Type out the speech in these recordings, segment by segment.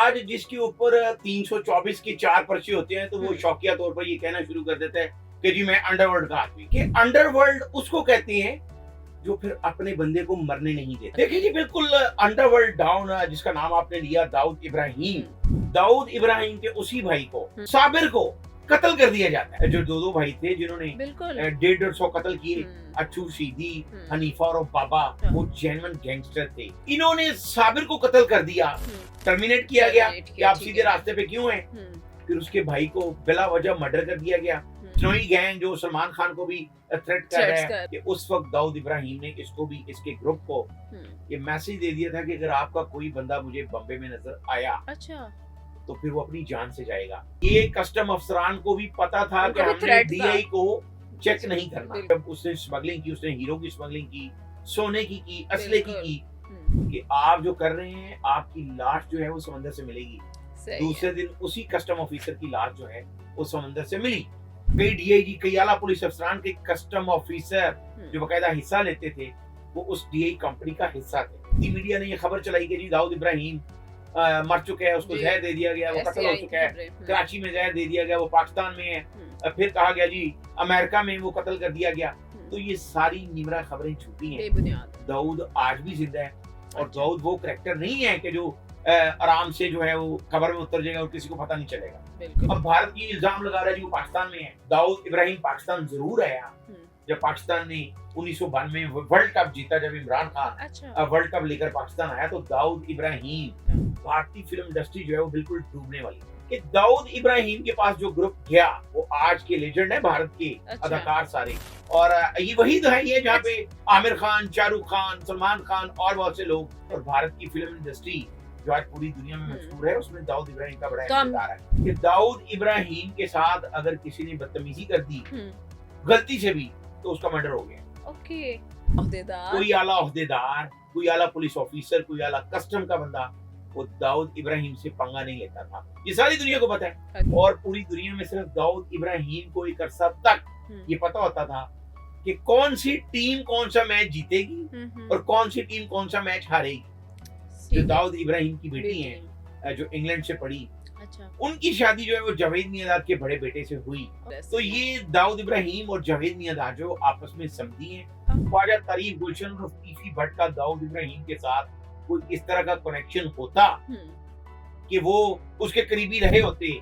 आज जिसके ऊपर 324 के 4 पर्चे होते हैं तो वो शौकिया तौर पर ये कहना शुरू कर देता है कि जी मैं अंडरवर्ल्ड का आदमी। कि अंडरवर्ल्ड उसको कहते हैं जो फिर अपने बंदे को मरने नहीं देते। देखिए जी, बिल्कुल अंडरवर्ल्ड डाउन जिसका नाम आपने लिया दाऊद इब्राहिम के उसी भाई को, साबिर को कत्ल कर दिया जाता है। जो दो भाई थे जिन्होंने 150 कत्ल किए, अच्छू सीधी, हनीफा और बाबा, वो जेन्युइन गैंगस्टर थे। इन्होंने साबिर को कत्ल कर दिया, टर्मिनेट किया गया कि आप सीधे रास्ते पे क्यों हैं। फिर उसके भाई को बिला वजह मर्डर कर दिया गया। स्नोई गैंग जो सलमान खान को भी थ्रेट कर रहा है कि उस वक्त दाऊद इब्राहिम ने इसको भी, इसके ग्रुप को ये मैसेज दे दिया था कि अगर आपका कोई बंदा मुझे बम्बे में नजर आया तो फिर वो अपनी जान से जाएगा। ये कस्टम अफसरान को भी पता था कि हमने डीआई को चेक नहीं करना। जब उसने स्मगलिंग की, उसने हीरो की स्मगलिंग की, सोने की, असले की कि आप जो कर रहे हैं आपकी लाश जो है वो समंदर से मिलेगी। दूसरे दिन उसी कस्टम ऑफिसर की लाश जो है वो समंदर से मिली। कई डीआईजी, कई आला पुलिस अफसरान के कस्टम ऑफिसर जो बकायदा हिस्सा लेते थे वो उस डीआई कंपनी का हिस्सा थे। मीडिया ने ये खबर चलाई कि जी दाऊद इब्राहिम मर चुके हैं, उसको जहर दे दिया गया, वो कत्ल हो चुका है, कराची में जहर दे दिया गया, वो पाकिस्तान में है। फिर कहा गया जी अमेरिका में वो कत्ल कर दिया गया। तो ये सारी निमरा खबरें झूठी हैं। दाऊद आज भी जिंदा है और दाऊद वो करैक्टर नहीं है कि जो आराम से जो है वो खबर में उतर जाएगा और किसी को पता नहीं चलेगा। अब भारत ये इल्जाम लगा रहा है जी वो पाकिस्तान में है। दाऊद इब्राहिम पाकिस्तान जरूर आया जब पाकिस्तान ने 1992 वर्ल्ड कप जीता, जब इमरान खान वर्ल्ड कप लेकर पाकिस्तान आया तो दाऊद इब्राहिम, भारतीय फिल्म इंडस्ट्री जो है वो बिल्कुल डूबने वाली कि दाऊद इब्राहिम के पास जो ग्रुप गया वो आज के लेजेंड है भारत के अदाकार सारे। और ये वही तो है ये जहाँ पे आमिर खान, शाहरुख खान, सलमान खान और बहुत से लोग। और भारत की फिल्म इंडस्ट्री जो आज पूरी दुनिया में मशहूर है उसमें दाऊद इब्राहिम का बड़ा किरदार है। कि दाऊद इब्राहिम के साथ अगर किसी ने बदतमीजी कर दी गलती से भी तो उसका मर्डर हो गया। कोई आला ओहदेदार, कोई आला पुलिस ऑफिसर, कोई आला कस्टम का बंदा वो दाऊद इब्राहिम से पंगा नहीं लेता था। ये सारी दुनिया को पता है। और पूरी दुनिया में सिर्फ दाऊद इब्राहिम को एक अरसा तक ये पता होता था कि कौन सी टीम कौन सा मैच जीतेगी और कौन सी टीम कौन सा मैच हारेगी। जो दाऊद इब्राहिम की बेटी है जो इंग्लैंड से पढ़ी, उनकी शादी जो है वो जावेद मियांदाद के बड़े बेटे से हुई। तो ये दाऊद इब्राहिम और जावेद मियांदाद जो आपस में समझी हैं। ख्वाजा तारीफ गुलशन और लतीफी भट्ट का दाऊद इब्राहिम के साथ कोई इस तरह का कनेक्शन होता कि वो उसके करीबी रहे होते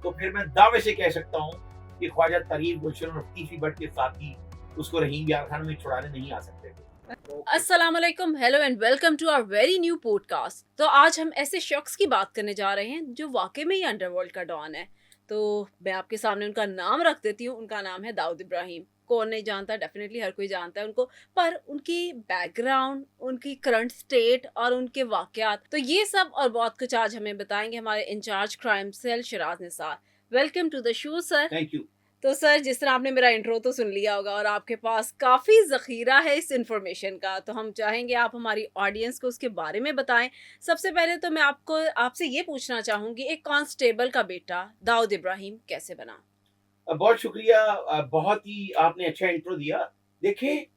तो फिर मैं दावे से कह सकता हूँ कि ख्वाजा तारीफ गुलशन और लतीफी भट्ट के साथ ही उसको रहीम यार खान में छुड़ाने नहीं आ सकते थे। अस्सलाम वालेकुम, hello and welcome to our very new podcast. तो आज हम ऐसे शख्स की बात करने जा रहे हैं जो वाकई में ही अंडरवर्ल्ड का डॉन है। तो मैं आपके सामने उनका नाम रख देती हूँ। उनका नाम है दाऊद इब्राहिम। कौन नहीं जानता, डेफिनेटली हर कोई जानता है उनको, पर उनकी बैकग्राउंड, उनकी करंट स्टेट और उनके वाकयात, तो ये सब और बहुत कुछ आज हमें बताएंगे हमारे in-charge crime cell Shiraz Nisar. Welcome to the show sir. Thank you. तो सर, जिस तरह आपने मेरा इंट्रो तो सुन लिया होगा और आपके पास काफ़ी ज़ख़ीरा है इस इन्फॉर्मेशन का, तो हम चाहेंगे आप हमारी ऑडियंस को उसके बारे में बताएं। सबसे पहले तो मैं आपसे ये पूछना चाहूँगी, एक कांस्टेबल का बेटा दाऊद इब्राहिम कैसे बना? बहुत शुक्रिया, बहुत ही आपने अच्छा इंट्रो दिया। देखिए,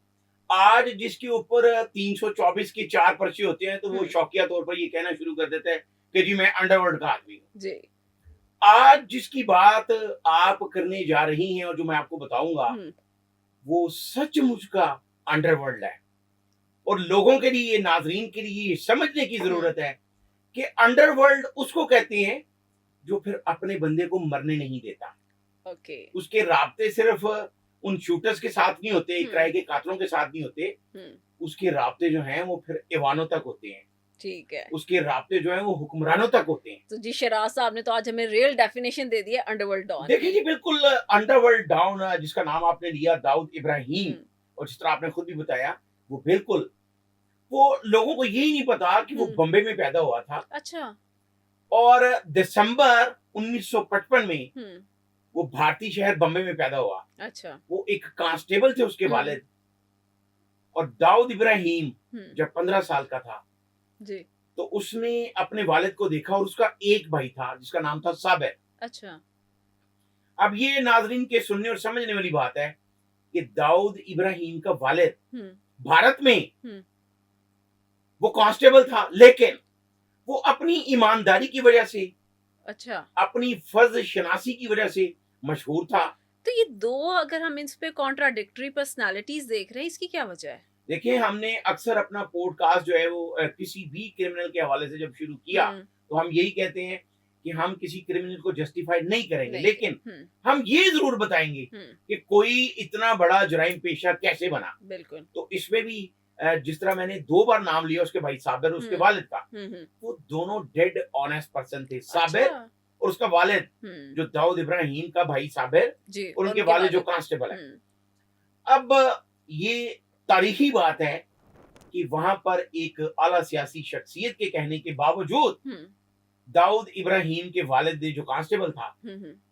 आज जिसके ऊपर 324 के 4 पर्चे होते हैं तो वो शौकिया तौर पर ये कहना शुरू कर देता है कि जी मैं अंडरवर्ल्ड का आदमी हूँ। जी। आज जिसकी बात आप करने जा रही हैं और जो मैं आपको बताऊंगा वो सचमुच का अंडरवर्ल्ड है। और लोगों के लिए, नाजरीन के लिए समझने की जरूरत है कि अंडरवर्ल्ड उसको कहते हैं जो फिर अपने बंदे को मरने नहीं देता। उसके राब्ते सिर्फ उन शूटर्स के साथ नहीं होते, किराए के कातलों के साथ नहीं होते। उसके राब्ते जो हैं वो फिर ऐवानों तक होते हैं। ठीक है। उसके राब्ते जो है वो हुक्मरानों तक होते हैं। तो जी, शिराज साहब ने तो आज हमें रियल डेफिनेशन दे दी है अंडरवर्ल्ड डॉन। देखिए जी, बिल्कुल अंडरवर्ल्ड डॉन जिसका नाम आपने लिया दाऊद इब्राहिम, और जिस तरह आपने खुद भी बताया वो बिल्कुल, वो लोगों को यही नहीं पता कि वो बम्बे में पैदा हुआ था। अच्छा। और दिसंबर 1955 में वो भारतीय शहर बम्बे में पैदा हुआ। अच्छा। वो एक कांस्टेबल थे उसके वालिद। और दाऊद इब्राहिम जब 15 साल का था जी, तो उसने अपने वालिद को देखा और उसका एक भाई था जिसका नाम था साबिर। अच्छा। अब ये नाजरीन के सुनने और समझने वाली बात है कि दाऊद इब्राहिम का वालिद भारत में वो कांस्टेबल था, लेकिन वो अपनी ईमानदारी की वजह से, अच्छा, अपनी फर्ज शनासी की वजह से मशहूर था। तो ये दो अगर हम इस पे कॉन्ट्राडिक्टरी पर्सनालिटीज देख रहे हैं, इसकी क्या वजह है? देखिए, हमने अक्सर अपना पॉडकास्ट जो है वो किसी भी क्रिमिनल के हवाले से जब शुरू किया, हम्म, तो हम यही कहते हैं कि हम किसी क्रिमिनल को जस्टिफाई नहीं करेंगे, नहीं, लेकिन हम ये जरूर बताएंगे कि कोई इतना बड़ा जराइम पेशा कैसे बना। बिल्कुल। तो इसमें भी जिस तरह मैंने 2 बार नाम लिया, उसके भाई साबिर और उसके वालिद का, वो दोनों डेड ऑनेस्ट पर्सन थे। साबिर अच्छा, और उसका वालिद, जो दाऊद इब्राहिम का भाई साबिर जी, और उनके वालिद जो कांस्टेबल है। अब ये तारीखी बात है कि वहां पर एक आला सियासी शख्सियत के कहने के बावजूद दाऊद इब्राहिम के वालिद ने, जो कांस्टेबल था,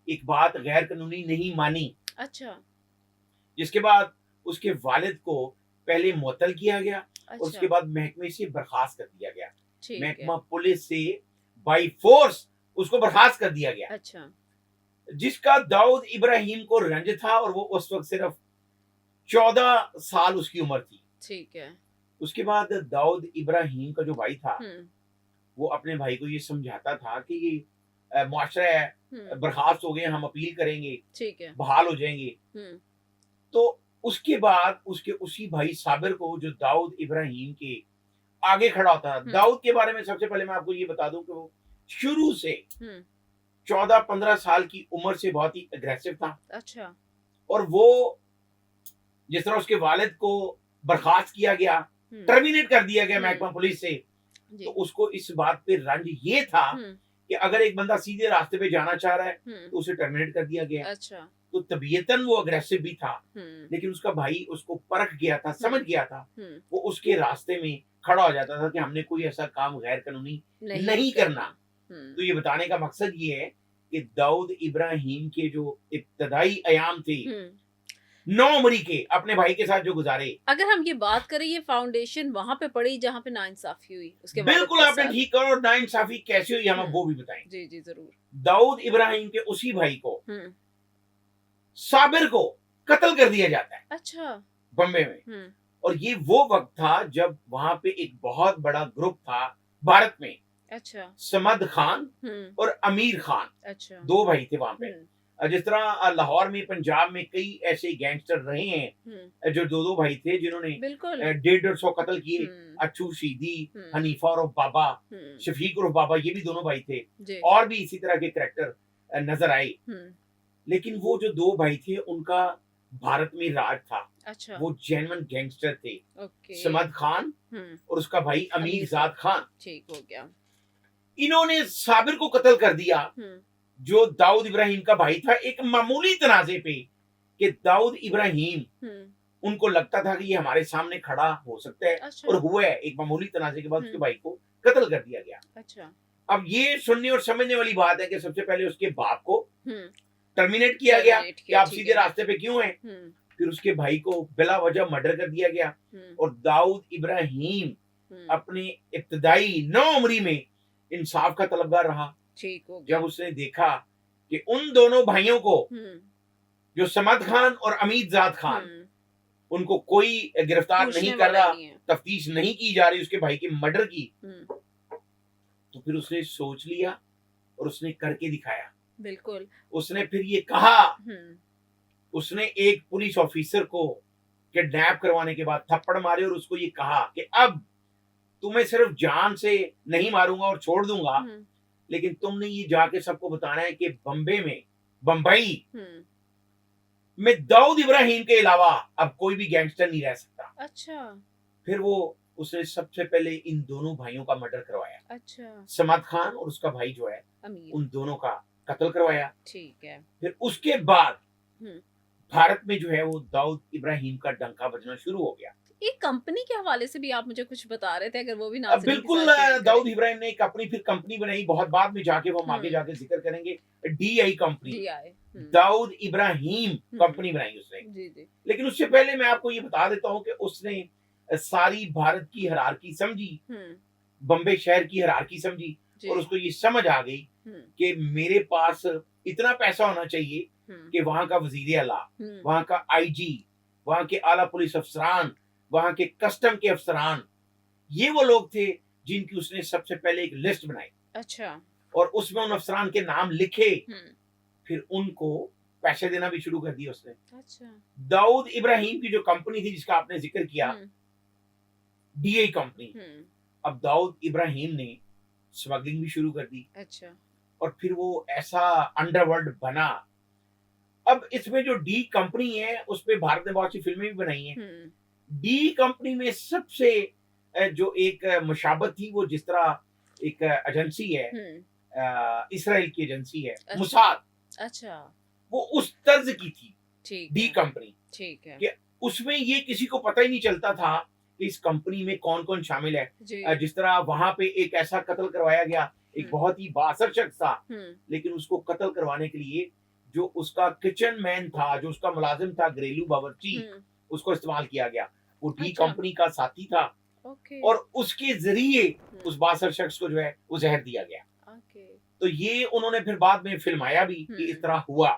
एक बात गैर कानूनी नहीं मानी, अच्छा, जिसके बाद उसके वालिद को पहले मुअत्तल किया गया और उसके अच्छा, बाद महकमे से बर्खास्त कर दिया गया। ठीक है, महकमा पुलिस से बाई फोर्स उसको बर्खास्त कर दिया गया, अच्छा, जिसका दाऊद इब्राहिम को रंज था, और वो उस वक्त सिर्फ 14 साल उसकी उम्र थी। ठीक है, उसके बाद दाऊद इब्राहिम का जो भाई था, हम्म, वो अपने भाई को ये समझाता था कि ये मुआशरा है, बर्खास्त हो गए, हम अपील करेंगे, ठीक है, बहाल हो जाएंगे। तो उसके बाद उसके उसी भाई साबिर को, जो दाऊद इब्राहिम के आगे खड़ा होता था, दाऊद के बारे में सबसे पहले मैं आपको ये बता दूं कि वो शुरू से 14-15 साल की उम्र से बहुत ही अग्रेसिव था। अच्छा, और वो जिस तरह उसके वालिद को बर्खास्त किया गया, टर्मिनेट कर दिया गया महकमा पुलिस से, तो उसको इस बात पे रंज ये था कि अगर एक बंदा सीधे रास्ते पे जाना चाह रहा है तो उसे टर्मिनेट कर दिया गया। अच्छा, तो तबीयतन वो अग्रेसिव भी था, लेकिन उसका भाई उसको परख गया था, समझ गया था। वो उसके रास्ते में खड़ा हो जाता था कि हमने कोई ऐसा काम गैर कानूनी नहीं करना। तो ये बताने का मकसद ये है कि दाऊद इब्राहिम के जो इब्तदाई अयाम थे 9 उम्री के, अपने भाई के साथ जो गुजारे, अगर हम ये बात करें, ये फाउंडेशन वहां पे पड़ी जहाँ पे नाइंसाफी हुई उसके वालिद बिल्कुल के आपने साथ। ठीक कहा। और नाइंसाफी कैसे हुई हम वो भी बताएंगे। जी जी जरूर। दाऊद इब्राहिम के उसी भाई को, साबिर को कत्ल कर दिया जाता है, अच्छा, बम्बे में। और ये वो वक्त था जब वहां पे एक बहुत बड़ा ग्रुप था भारत में। अच्छा, समद खान और अमीर खान, अच्छा, 2 भाई थे वहां पे। जिस तरह लाहौर में, पंजाब में कई ऐसे गैंगस्टर रहे हैं जो 2-2 भाई थे, जिन्होंने बिल्कुल 150 कत्ल किए। अच्छू शीदी, हनीफा और बाबा, शफीक और बाबा, ये भी दोनों भाई थे। और भी इसी तरह के करैक्टर नजर आए। लेकिन वो जो 2 भाई थे, उनका भारत में राज था। अच्छा, वो जेन्युइन गैंगस्टर थे, ओके, समद खान और उसका भाई अमीर जाद खान। ठीक हो गया। इन्होंने साबिर को कत्ल कर दिया, जो दाऊद इब्राहिम का भाई था, एक मामूली तनाजे पे, कि दाऊद इब्राहिम, उनको लगता था कि ये हमारे सामने खड़ा हो सकता है। अच्छा, और हुआ है। एक मामूली तनाजे के बाद उसके भाई को कत्ल कर दिया गया। अच्छा, अब ये सुनने और समझने वाली बात है कि सबसे पहले उसके बाप को टर्मिनेट किया गया कि आप सीधे रास्ते पे क्यों हैं। फिर उसके भाई को बिला वजह मर्डर कर दिया गया। और दाऊद इब्राहिम अपने इब्तदाई 9 उम्री में इंसाफ का तलबगार रहा। ठीक हो गया। जब उसने देखा कि उन दोनों भाइयों को, जो समद खान और अमीर जाद खान, उनको कोई गिरफ्तार नहीं कर रहा, तफ्तीश नहीं की जा रही उसके भाई के मर्डर की, तो फिर उसने सोच लिया और उसने करके दिखाया। बिल्कुल। उसने फिर ये कहा, उसने एक पुलिस ऑफिसर को किडनैप करवाने के बाद थप्पड़ मारे और उसको ये कहा कि अब तुम्हें सिर्फ जान से नहीं मारूंगा और छोड़ दूंगा, लेकिन तुमने ये जाके सबको बताना है कि बंबई में दाऊद इब्राहिम के अलावा अब कोई भी गैंगस्टर नहीं रह सकता। अच्छा। फिर उसने सबसे पहले इन दोनों भाइयों का मर्डर करवाया। अच्छा। समद खान और उसका भाई जो है, उन दोनों का कत्ल करवाया। ठीक है। फिर उसके बाद भारत में जो है वो दाऊद इब्राहिम का डंका बजना शुरू हो गया। एक कंपनी के हवाले से भी आप मुझे कुछ बता रहे थे, अगर वो भी नाज़रीन बिल्कुल। दाऊद इब्राहिम ने एक अपनी फिर कंपनी बनाई, बहुत बाद में जाके वो हम आगे जाके जिक्र करेंगे, DI company, Dawood Ibrahim company बनाई उसने। जी जी। लेकिन उससे पहले मैं आपको ये बता देता हूँ कि उसने सारी भारत की हिरार्की समझी, बम्बे शहर की हिरार्की समझी, और उसको ये समझ आ गई कि मेरे पास इतना पैसा होना चाहिए कि वहां का वजीर आला, वहां का IG, वहां के आला पुलिस अफसरान, वहां के कस्टम के अफसरान, ये वो लोग थे जिनकी उसने सबसे पहले एक लिस्ट बनाई अच्छा। और उसमें उन अफसरान के नाम लिखे, हम्म। फिर उनको पैसे देना भी शुरू कर दिया उसने। अच्छा। दाऊद इब्राहिम की जो कंपनी थी जिसका आपने जिक्र किया, हम्म। डीए कंपनी, हम्म। अब दाऊद इब्राहिम ने स्मगलिंग भी शुरू कर दी अच्छा। और फिर वो ऐसा अंडरवर्ल्ड बना। अब इसमें जो डी कंपनी है उस पे भारत ने बहुत सी फिल्में भी बनाई हैं। हम्म। डी कंपनी में सबसे जो एक मुशाबत थी, वो जिस तरह एक एजेंसी है, इसराइल की एजेंसी है अच्छा। मुसाद, अच्छा। वो उस तर्ज की थी ठीक डी है। कंपनी। ठीक है। कि उसमें ये किसी को पता ही नहीं चलता था कि इस कंपनी में कौन कौन शामिल है। जी। जिस तरह वहां पे एक ऐसा कत्ल करवाया गया, एक बहुत ही बासर शख्स था, लेकिन उसको कत्ल करवाने के लिए जो उसका किचन मैन था, जो उसका मुलाजिम था, घरेलू बावर्ची, उसको इस्तेमाल किया गया। वो डी अच्छा। कंपनी का साथी था ओके। और उसके जरिए उस बासर शख्स को जो है वो जहर दिया गया। ओके। तो ये उन्होंने फिर बाद में फिल्माया भी कि इस तरह हुआ।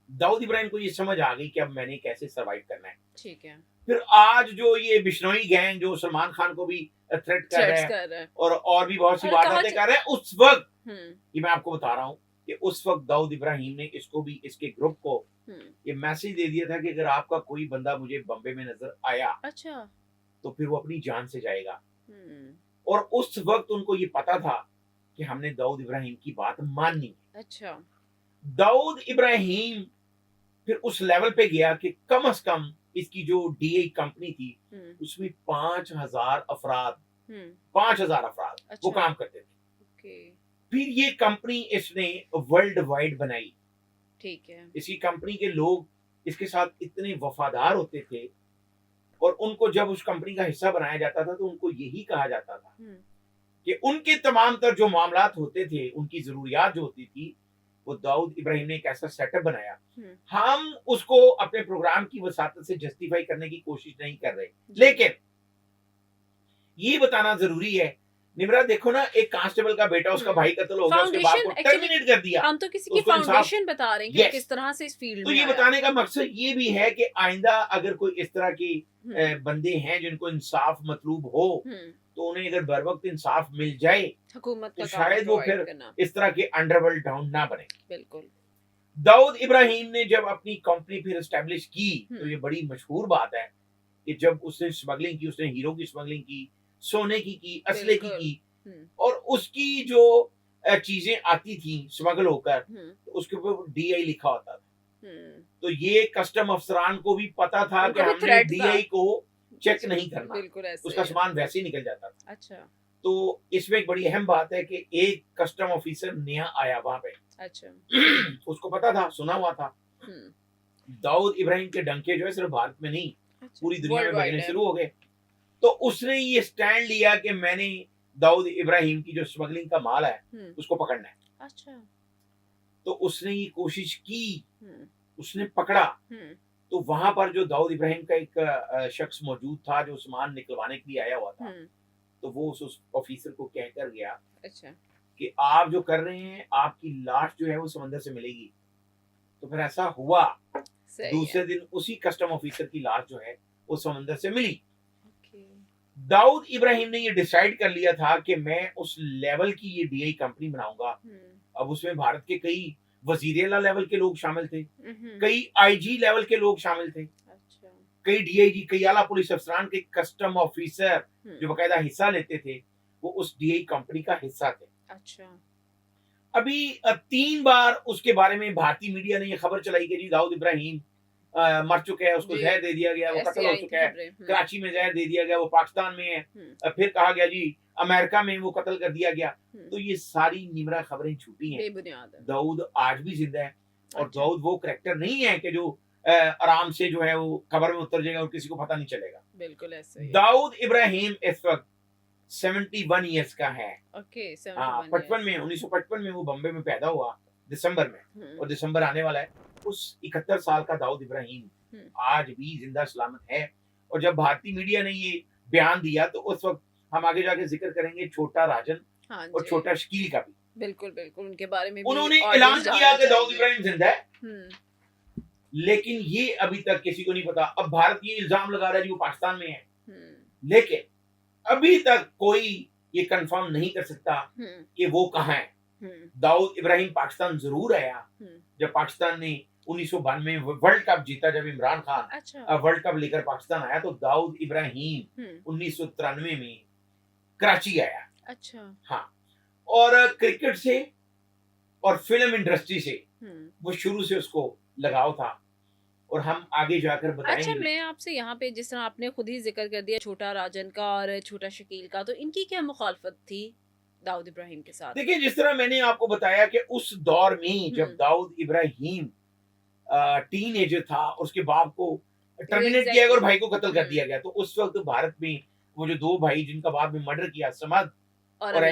दाऊद इब्राहिम को ये समझ आ गई कि अब मैंने कैसे सरवाइव करना है। ठीक है। फिर आज जो ये बिश्नोई गैंग जो सलमान खान को भी थ्रेट कर रहे हैं और भी बहुत सी वारदातें कर रहे हैं, उस वक्त ये मैं आपको बता रहा हूँ कि उस वक्त दाऊद इब्राहिम ने इसको भी, इसके ग्रुप को ये मैसेज दे दिया था कि अगर आपका कोई बंदा मुझे बम्बे में नजर आया, अच्छा, तो फिर वो अपनी जान से जाएगा। और उस वक्त उनको ये पता था कि हमने दाऊद इब्राहिम की बात माननी है। अच्छा। दाऊद इब्राहिम फिर उस लेवल पे गया कि कम से कम इसकी जो डीए कंपनी थी उसमें 5,000 अफराद, 5,000 अफराद वो काम करते थे। फिर ये कंपनी इसने वर्ल्ड वाइड बनाई। ठीक है। इसी कंपनी के लोग इसके साथ इतने वफादार होते थे और उनको जब उस कंपनी का हिस्सा बनाया जाता था तो उनको यही कहा जाता था कि उनके तमाम तर जो मामलात होते थे, उनकी जरूरियात जो होती थी, वो दाऊद इब्राहिम ने एक ऐसा सेटअप बनाया। हम उसको अपने प्रोग्राम की वसातत से जस्टिफाई करने की कोशिश नहीं कर रहे, लेकिन ये बताना जरूरी है। निम्रा देखो ना, एक कांस्टेबल का बेटा, उसका भाई कत्ल हो गया, उसके बाप को टर्मिनेट कर दिया। हम तो किसी की फाउंडेशन बता रहे हैं कि किस तरह से इस फील्ड तो में ये बताने का मकसद ये भी है कि आइंदा अगर कोई इस तरह की बंदे हैं जिनको इंसाफ मतलूब हो, तो उन्हें अगर बर वक्त इंसाफ मिल जाए हुकूमत तो शायद वो फिर इस तरह के अंडरवर्ल्ड डाउन ना बने। बिल्कुल। दाऊद इब्राहिम ने जब अपनी कंपनी फिर एस्टेब्लिश की तो ये बड़ी मशहूर बात है कि जब उसने स्मगलिंग की, उसने हीरो की स्मगलिंग की, सोने की, असले की, और उसकी जो चीजें आती थी स्मगल होकर, तो उसके ऊपर डीआई लिखा होता था। तो ये कस्टम अफसरान को भी पता था कि हमने डीआई को चेक नहीं करना, बिल्कुल ऐसे उसका सामान वैसे ही निकल जाता था। अच्छा। तो इसमें एक बड़ी अहम बात है कि एक कस्टम ऑफिसर नया आया वहां पे। अच्छा। उसको पता था, सुना हुआ था दाऊद इब्राहिम के डंके जो है सिर्फ भारत में नहीं, पूरी दुनिया में बजने शुरू हो गए। तो उसने ये स्टैंड लिया कि मैंने दाऊद इब्राहिम की जो स्मगलिंग का माल है उसको पकड़ना है। अच्छा। तो उसने ये कोशिश की, उसने पकड़ा। तो वहां पर जो दाऊद इब्राहिम का एक शख्स मौजूद था जो सामान निकलवाने के लिए आया हुआ था, तो वो उस ऑफिसर को कहकर गया, अच्छा, कि आप जो कर रहे हैं, आपकी लाश जो है वो समंदर से मिलेगी। तो फिर ऐसा हुआ, दूसरे दिन उसी कस्टम ऑफिसर की लाश जो है वो समंदर से मिली। दाऊद इब्राहिम ने ये डिसाइड कर लिया था कि मैं उस लेवल की ये डीआई कंपनी बनाऊंगा। अब उसमें भारत के कई वजीर लेवल के लोग शामिल थे, कई आईजी लेवल के लोग शामिल थे, अच्छा, कई डीआईजी, कई आला पुलिस अफसरान, के कस्टम ऑफिसर जो बकायदा हिस्सा लेते थे, वो उस डीआई कंपनी का हिस्सा थे। अच्छा। अभी 3 बार उसके बारे में भारतीय मीडिया ने ये खबर चलाई कि जी दाऊद इब्राहिम मर चुके हैं, उसको जहर दे दिया गया, वो कत्ल हो चुका है, कराची में जहर दे दिया गया, वो पाकिस्तान में है, फिर कहा गया जी अमेरिका में वो कत्ल कर दिया गया। तो ये सारी निमरा खबरें झूठी हैं। दाऊद आज भी जिंदा है और दाऊद वो करैक्टर नहीं है कि जो आराम से जो है वो कब्र में उतर जाएगा और किसी को पता नहीं चलेगा। बिल्कुल ऐसे ही। दाऊद इब्राहिम इस वक्त 71 ईयर्स का है। ओके, 55 में 1955 में वो बम्बे में पैदा हुआ दिसंबर में, और दिसंबर आने वाला है। उस 71 साल का दाऊद इब्राहिम आज भी जिंदा सलामत है। और जब भारतीय मीडिया ने ये बयान दिया तो उस वक्त हम आगे जाके जिक्र करेंगे छोटा राजन और छोटा शकील का भी। बिल्कुल बिल्कुल, उनके बारे में भी उन्होंने ऐलान किया कि दाऊद इब्राहिम जिंदा है, लेकिन ये अभी तक किसी को नहीं पता। अब भारत ये इल्जाम लगा रहा है कि वो पाकिस्तान में है, लेकिन अभी तक कोई ये कंफर्म नहीं कर सकता कि वो कहाँ है। दाऊद इब्राहिम पाकिस्तान जरूर आया जब पाकिस्तान ने 1992 में वर्ल्ड कप जीता, जब इमरान खान अच्छा वर्ल्ड कप लेकर पाकिस्तान आया, तो दाऊद इब्राहिम 1993 में कराची आया। अच्छा हाँ, और क्रिकेट से और फिल्म इंडस्ट्री से वो शुरू से उसको लगाव था, और हम आगे जाकर अच्छा बताएंगे। मैं आपसे यहाँ पे जिस तरह आपने खुद ही जिक्र कर दिया छोटा राजन का और छोटा शकील का, तो इनकी क्या मुखालफत थी दाऊद इब्राहिम के साथ? देखिए, जिस तरह मैंने आपको बताया कि उस दौर में जब दाऊद इब्राहिम टीनेजर था, उसके बाप को टर्मिनेट किया गया और भाई को कत्ल कर दिया गया, तो उस वक्त भारत में वो जो दो भाई जिनका बाद में मर्डर किया, समद और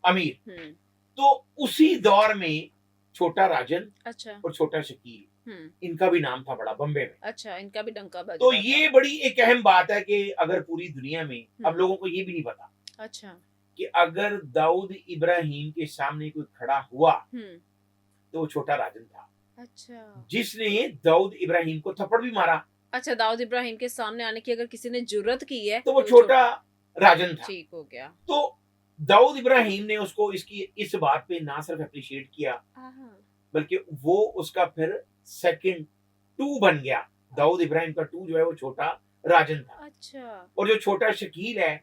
अमीर, तो उसी दौर में छोटा राजन अच्छा और छोटा शकील, इनका भी नाम था बड़ा बम्बे में। अच्छा, इनका भी डंका बज तो रहा ये था। बड़ी एक अहम बात है कि अगर पूरी दुनिया में, अब लोगों को ये भी नहीं पता अच्छा कि अगर दाऊद इब्राहिम के सामने कोई खड़ा हुआ तो वो छोटा राजन था, अच्छा जिसने दाऊद इब्राहिम को थप्पड़ भी मारा, अच्छा, दाऊद इब्राहिम के सामने आने की अगर किसी ने जुर्रत की है तो वो छोटा राजन था। ठीक हो गया। तो दाऊद इब्राहिम ने उसको इसकी इस बात पे ना सिर्फ अप्रिशिएट किया, बल्कि वो उसका फिर सेकंड टू बन गया। दाऊद इब्राहिम का टू जो है वो छोटा राजन था। अच्छा, और जो छोटा शकील है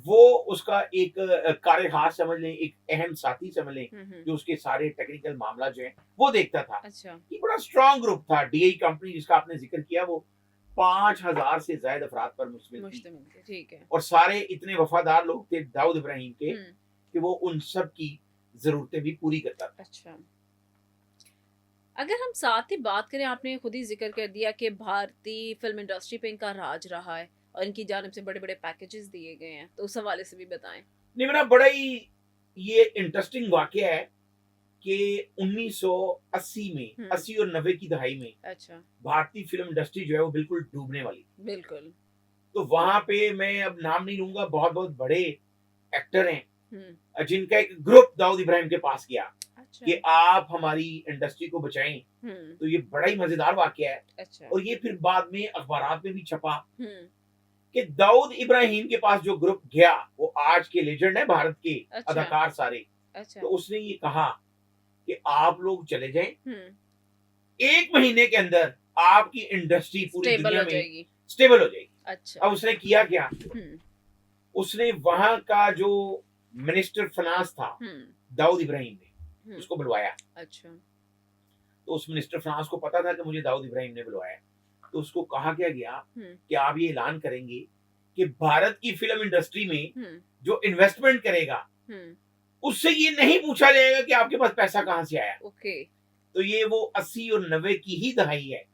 वो उसका एक कार्य खास समझ लें, एक अहम साथी समझ लें, जो उसके सारे टेक्निकल मामला जो है वो देखता था। अच्छा ये बड़ा स्ट्रॉन्ग ग्रुप था। डीआई कंपनी जिसका आपने जिक्र किया, वो 5000 से ज्यादा अफराद पर मुश्तमिल थी, ठीक है। और सारे इतने वफादार लोग थे दाऊद इब्राहिम के कि वो उन सब की जरूरतें भी पूरी करता था। अच्छा, अगर हम साथ ही बात करें, आपने खुद ही जिक्र कर दिया कि भारतीय फिल्म इंडस्ट्री पे इनका राज रहा है और इनकी जानिब से बड़े बड़े पैकेजेस दिए गए हैं, तो उस हवाले से भी बताएं। नहीं, मेरा बड़ा ही ये इंटरेस्टिंग वाकया है कि 1980 में 80 और 90 की दहाई में अच्छा भारतीय फिल्म इंडस्ट्री जो है वो बिल्कुल डूबने वाली। बिल्कुल। तो वहां पे मैं अब नाम नहीं लूंगा, बहुत बहुत बड़े एक्टर हैं जिनका एक ग्रुप दाऊद इब्राहिम के पास गया कि आप हमारी इंडस्ट्री को बचाएं। तो ये बड़ा ही मजेदार वाकया है। अच्छा। और ये फिर बाद में अखबारात में भी छपा कि दाऊद इब्राहिम के पास जो ग्रुप गया वो आज के लेजेंड है भारत के अदाकार सारे। अच्छा। तो उसने ये कहा कि आप लोग चले जाएं, 1 महीने के अंदर आपकी इंडस्ट्री पूरी दुनिया में स्टेबल हो जाएगी। अच्छा। अब उसने किया क्या, उसने वहां का जो मिनिस्टर फाइनेंस था दाऊद इब्राहिम ने उसको बुलवाया। अच्छा। तो उस मिनिस्टर फाइनेंस को पता था कि मुझे दाऊद इब्राहिम ने बुलवाया, तो उसको कहा क्या गया कि आप ये ऐलान करेंगे कि भारत की फिल्म इंडस्ट्री में जो इन्वेस्टमेंट करेगा उससे ये नहीं पूछा जाएगा कि आपके पास पैसा कहां से आया। ओके। तो ये वो 80 और 90 की ही दहाई है।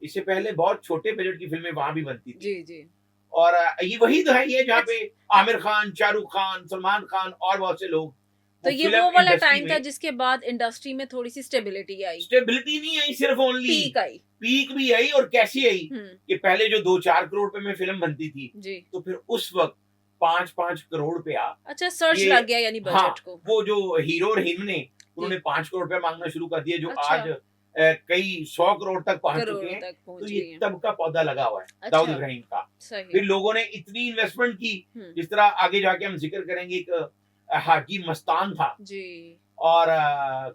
इससे पहले बहुत छोटे बजट की फिल्में वहां भी बनती थी। जी जी। और ये वही दहाई है जहाँ पे आमिर खान, शाहरुख खान, सलमान खान और बहुत से लोग। तो ये वो वाला टाइम था जिसके बाद इंडस्ट्री में थोड़ी सी स्टेबिलिटी आई। स्टेबिलिटी नहीं आई, सिर्फ ओनली पीक आई। पीक भी आई। और कैसी आई कि पहले जो 2-4 करोड़ रुपए में फिल्म बनती थी जी, तो फिर उस वक्त 5-5 करोड़ रुपया। अच्छा, सर्च लग गया यानी बजट। हाँ, को वो जो हीरो और हीरोइन ने उन्होंने 5 करोड़ रुपया मांगना शुरू कर दिया, जो आज कई 100 करोड़ तक पहुंच चुके हैं। तो ये तब का पौधा लगा हुआ है दाऊद इब्राहिम का। फिर लोगों ने इतनी इन्वेस्टमेंट की, जिस तरह आगे जाके हम जिक्र करेंगे, एक हाजी मस्तान था जी, और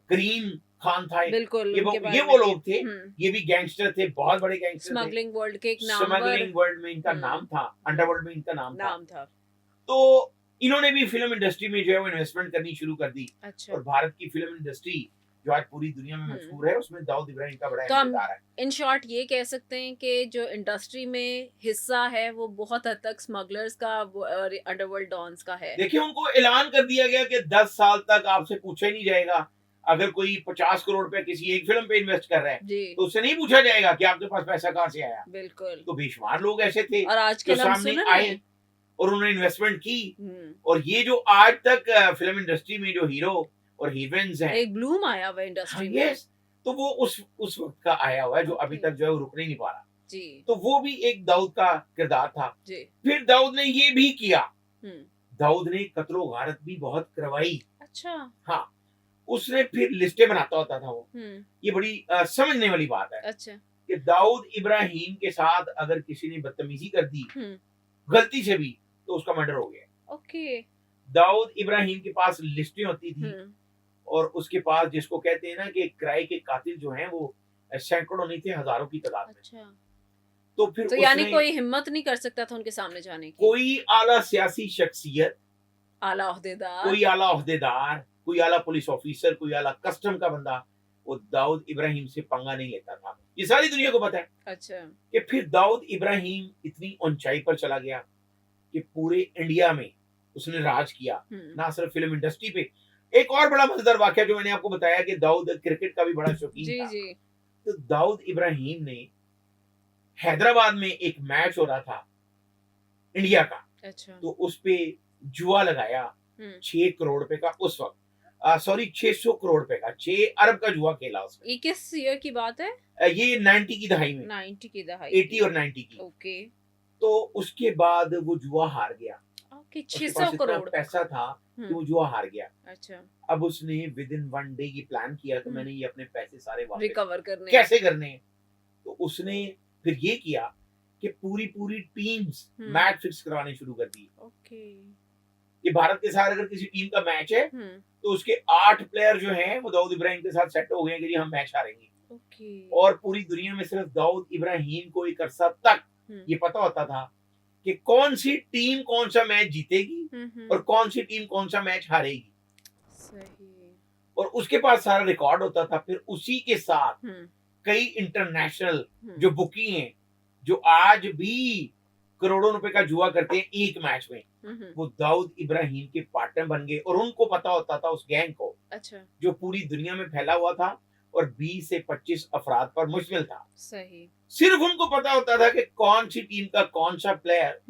करीम खान था। बिल्कुल, ये वो लोग थे। ये भी गैंगस्टर थे, बहुत बड़े गैंगस्टर थे। स्मगलिंग वर्ल्ड के एक नाम, स्मगलिंग वर्ल्ड में इनका नाम था, अंडरवर्ल्ड में इनका नाम था। तो इन्होंने भी फिल्म इंडस्ट्री में जो है वो इन्वेस्टमेंट करनी शुरू कर दी। अच्छा। और भारत की फिल्म इंडस्ट्री जो आज पूरी दुनिया में मशहूर है, उसमें दाऊद इब्राहिम का बड़ा किरदार है। इन शॉर्ट ये कह सकते हैं कि जो इंडस्ट्री में हिस्सा है वो बहुत हद तक स्मगलर्स का और अंडरवर्ल्ड डॉन्स का है। देखिए, उनको ऐलान कर दिया गया कि 10 साल तक आपसे पूछा ही नहीं जाएगा। अगर कोई 50 करोड़ रुपए किसी एक फिल्म पे इन्वेस्ट कर रहा है तो उससे नहीं पूछा जाएगा कि आपके पास पैसा कहाँ से आया। बिल्कुल। तो बेशुमार लोग ऐसे थे और आज के सामने आए और उन्होंने इन्वेस्टमेंट की। और ये जो आज तक फिल्म इंडस्ट्री में जो हीरो और हीरोइंस हैं, एक ब्लूम आया हुआ इंडस्ट्री में। यस, तो वो उस वक्त का आया हुआ है जो अभी तक जो है वो रुक नहीं पा रहा जी। तो वो भी एक दाऊद का किरदार था जी। फिर दाऊद ने ये भी किया, दाऊद ने कत्लो गारत भी बहुत करवाई। अच्छा। हाँ, उसने फिर लिस्टें बनाता होता था वो। ये बड़ी समझने वाली बात है। अच्छा। कि दाऊद इब्राहिम के साथ अगर किसी ने बदतमीजी कर दी गलती से भी, तो उसका मर्डर हो गया। ओके। दाऊद इब्राहिम के पास लिस्टें होती थी हम्म। और उसके पास जिसको कहते हैं ना कि क्राई के कातिल जो हैं वो सैकड़ों नहीं थे, हजारों की तादाद में। अच्छा, तो फिर तो यानी उसने कोई हिम्मत नहीं कर सकता था उनके सामने जाने की? कोई आला सियासी शख्सियत, आला ओहदेदार। कोई आला ओहदेदार, कोई आला पुलिस ऑफिसर, कोई आला कस्टम का बंदा वो दाऊद इब्राहिम से पंगा नहीं लेता था। ये सारी दुनिया को पता है अच्छा। कि फिर दाऊद इब्राहिम इतनी ऊंचाई पर चला गया कि पूरे इंडिया में उसने राज किया, ना सिर्फ फिल्म इंडस्ट्री पे। एक और बड़ा मजेदार वाकया जो मैंने आपको बताया कि दाऊद क्रिकेट का भी बड़ा शौकीन जी था। जी। तो दाऊद इब्राहिम ने हैदराबाद में एक मैच हो रहा था इंडिया का, अच्छा। तो उस पे जुआ लगाया 6 करोड़ रुपए का उस वक्त, सॉरी 600 करोड़ रुपए का, 6 अरब का जुआ खेला उसने। ये किस ईयर की बात है? ये 90 की दहाई में, 90 की दहाई 80 और 90 की। ओके। तो उसके बाद वो जुआ हार गया। ओके, उसके 600 पास इतना करोड़ पैसा था कि वो जुआ हार गया। अच्छा, अब उसने विद इन 1 डे ये प्लान किया कि हम्म। मैंने ये अपने पैसे सारे वापस रिकवर करने। कैसे करने हैं। तो उसने फिर ये किया कि पूरी पूरी टीम्स मैच फिक्स करवाने शुरू कर दी ओके। कि भारत के साथ अगर किसी टीम का मैच है तो उसके 8 प्लेयर जो हैं वो दाऊद इब्राहिम के साथ सेट हो गए कि जी हम मैच हारेंगे। ओके। और पूरी दुनिया में सिर्फ दाऊद इब्राहिम को एक अरसा तक ये पता होता था कि कौन सी टीम कौन सा मैच जीतेगी और कौन सी टीम कौन सा मैच हारेगी। सही। और उसके पास सारा रिकॉर्ड होता था। फिर उसी के साथ कई इंटरनेशनल जो बुकी हैं जो आज भी करोड़ों रुपए का जुआ करते हैं एक मैच में, वो दाऊद इब्राहिम के पार्टनर बन गए। और उनको पता होता था उस गैंग को, अच्छा, जो पूरी दुनिया में फैला हुआ था और 20 से 25 अफराद पर मुश्तमिल था। सही। सिर्फ उनको पता होता था कि कौन सी टीम का कौन सा प्लेयर